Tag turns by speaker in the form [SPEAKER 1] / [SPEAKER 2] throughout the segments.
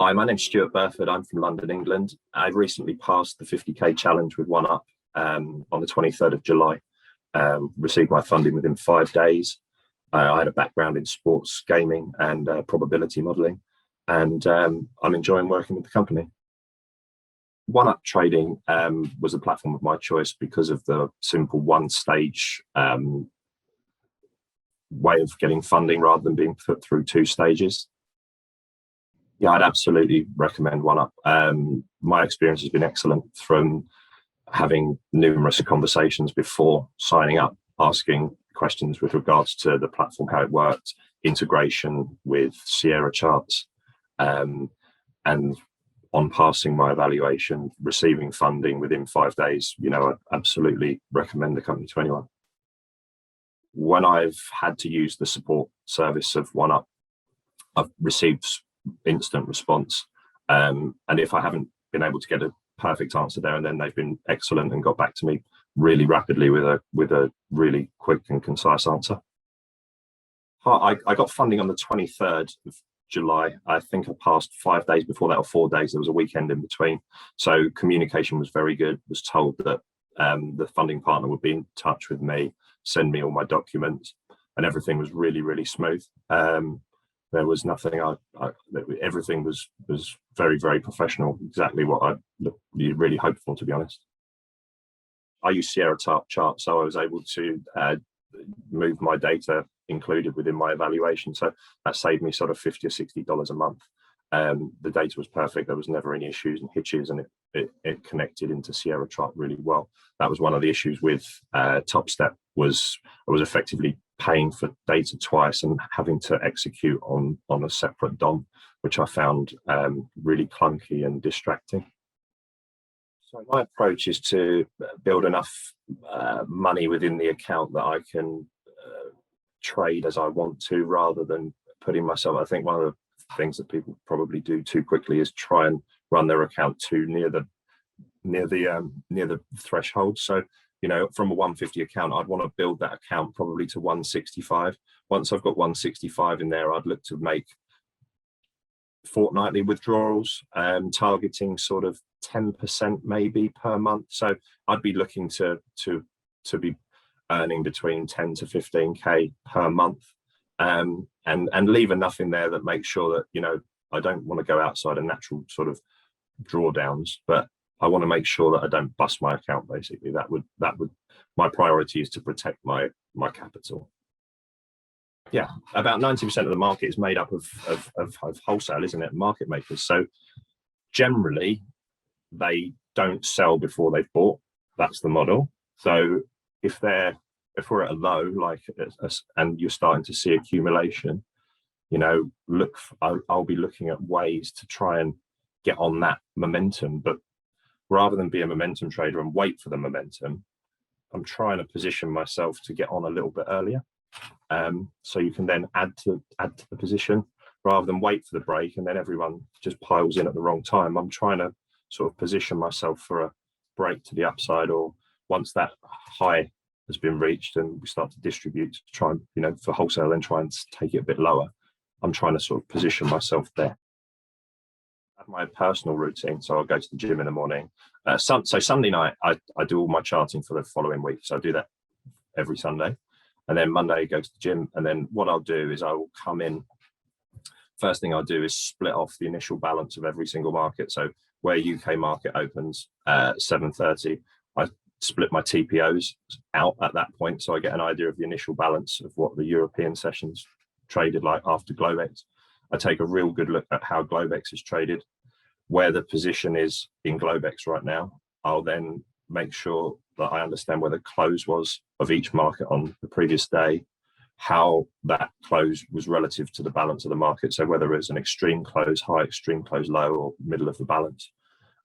[SPEAKER 1] Hi, my name's Stuart B. I'm from London, England. I've recently passed the 50k challenge with OneUp on the 23rd of July. Received my funding within 5 days. I had a background in sports gaming and probability modeling, and I'm enjoying working with the company. OneUp Trading was a platform of my choice because of the simple one-stage way of getting funding rather than being put through 2 stages. Yeah, I'd absolutely recommend OneUp. My experience has been excellent from having numerous conversations before signing up, asking questions with regards to the platform, how it worked, integration with Sierra charts, and on passing my evaluation, receiving funding within 5 days. I absolutely recommend the company to anyone. When I've had to use the support service of OneUp, I've received instant response, and if I haven't been able to get a perfect answer there and then, they've been excellent and got back to me really rapidly with a really quick and concise answer. I got funding on the 23rd of July. I think I passed 5 days before that, or 4 days. There was a weekend in between, so communication was very good. Was told that the funding partner would be in touch with me, send me all my documents, and everything was really smooth. There was nothing. Everything was very professional. Exactly what I really hoped for, to be honest. I use Sierra chart, so I was able to move my data included within my evaluation. So that saved me sort of $50 or $60 a month. The data was perfect. There was never any issues and hitches, and it connected into Sierra chart really well. That was one of the issues with Top Step. Was I was effectively paying for data twice and having to execute on a separate DOM, which I found really clunky and distracting. So my approach is to build enough money within the account that I can trade as I want to, rather than putting myself. I think one of the things that people probably do too quickly is try and run their account too near the threshold. So from a 150 account, I'd want to build that account probably to 165. Once I've got 165 in there, I'd look to make fortnightly withdrawals, targeting sort of 10% maybe per month. So I'd be looking to be earning between 10 to 15k per month, and leave enough in there that makes sure that I don't want to go outside a natural sort of drawdowns, but I want to make sure that I don't bust my account. Basically, that would my priority is to protect my capital. Yeah, about 90% of the market is made up of wholesale, isn't it? Market makers. So generally, they don't sell before they've bought. That's the model. So if we're at a low, and you're starting to see accumulation, I'll be looking at ways to try and get on that momentum. But rather than be a momentum trader and wait for the momentum, I'm trying to position myself to get on a little bit earlier. So you can then add to the position rather than wait for the break and then everyone just piles in at the wrong time. I'm trying to sort of position myself for a break to the upside, or once that high has been reached and we start to distribute, to try and, for wholesale, and try and take it a bit lower. I'm trying to sort of position myself there. I have my personal routine, so I'll go to the gym in the morning. So Sunday night, I do all my charting for the following week. So I do that every Sunday. And then Monday, go to the gym. And then what I'll do is I will come in. First thing I'll do is split off the initial balance of every single market. So where UK market opens at 7:30, I split my TPOs out at that point. So I get an idea of the initial balance of what the European sessions traded like after Globex. I take a real good look at how Globex is traded, where the position is in Globex right now. I'll then make sure that I understand where the close was of each market on the previous day, how that close was relative to the balance of the market. So whether it's an extreme close high, extreme close low, or middle of the balance.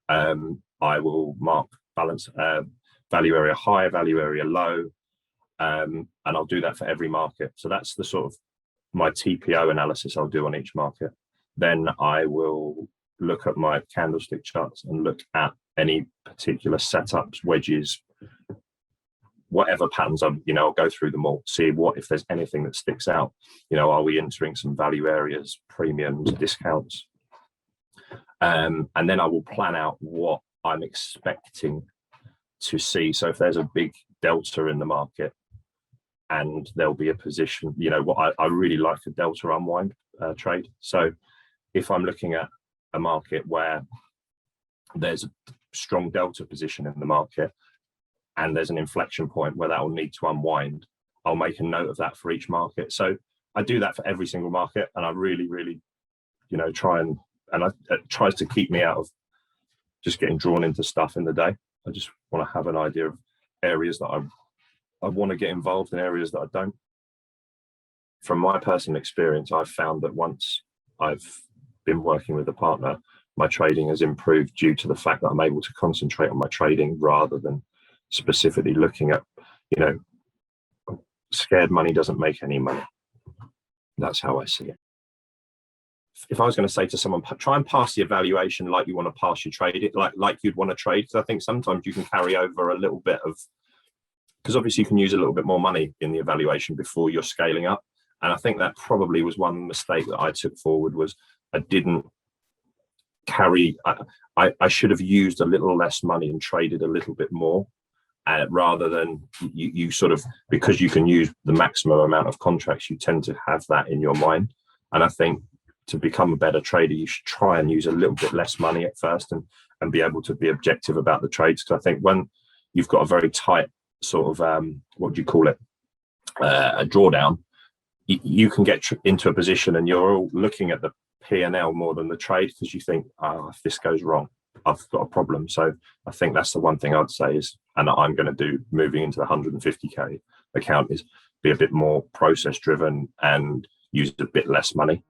[SPEAKER 1] I will mark balance, value area high, value area low, and I'll do that for every market. So that's the sort of my TPO analysis I'll do on each market. Then I will look at my candlestick charts and look at any particular setups, wedges, whatever patterns I'll go through them all, see if there's anything that sticks out. Are we entering some value areas, premiums, discounts? And then I will plan out what I'm expecting to see. So if there's a big delta in the market and there'll be a position, you know, what I really like a delta unwind trade. So if I'm looking at a market where there's a strong delta position in the market and there's an inflection point where that will need to unwind, I'll make a note of that for each market. So I do that for every single market, and I really, you know, it tries to keep me out of just getting drawn into stuff in the day. I just want to have an idea of areas that I want to get involved in, areas that I don't. From my personal experience, I've found that once I've been working with a partner, my trading has improved due to the fact that I'm able to concentrate on my trading rather than specifically looking at, you know, scared money doesn't make any money. That's how I see it. If I was going to say to someone, try and pass the evaluation like you want to pass your trade, it like you'd want to trade, because I think sometimes you can carry over a little bit of, because obviously you can use a little bit more money in the evaluation before you're scaling up. And I think that probably was one mistake that I took forward, was I didn't carry, I should have used a little less money and traded a little bit more, rather than you sort of, because you can use the maximum amount of contracts, you tend to have that in your mind. And I think to become a better trader, you should try and use a little bit less money at first and be able to be objective about the trades. Because I think when you've got a very tight sort of, what do you call it, a drawdown, you can get into a position and you're all looking at the P&L more than the trade, because you think, oh, if this goes wrong, I've got a problem. So I think that's the one thing I'd say is, and I'm going to do moving into the 150K account, is be a bit more process driven and use a bit less money.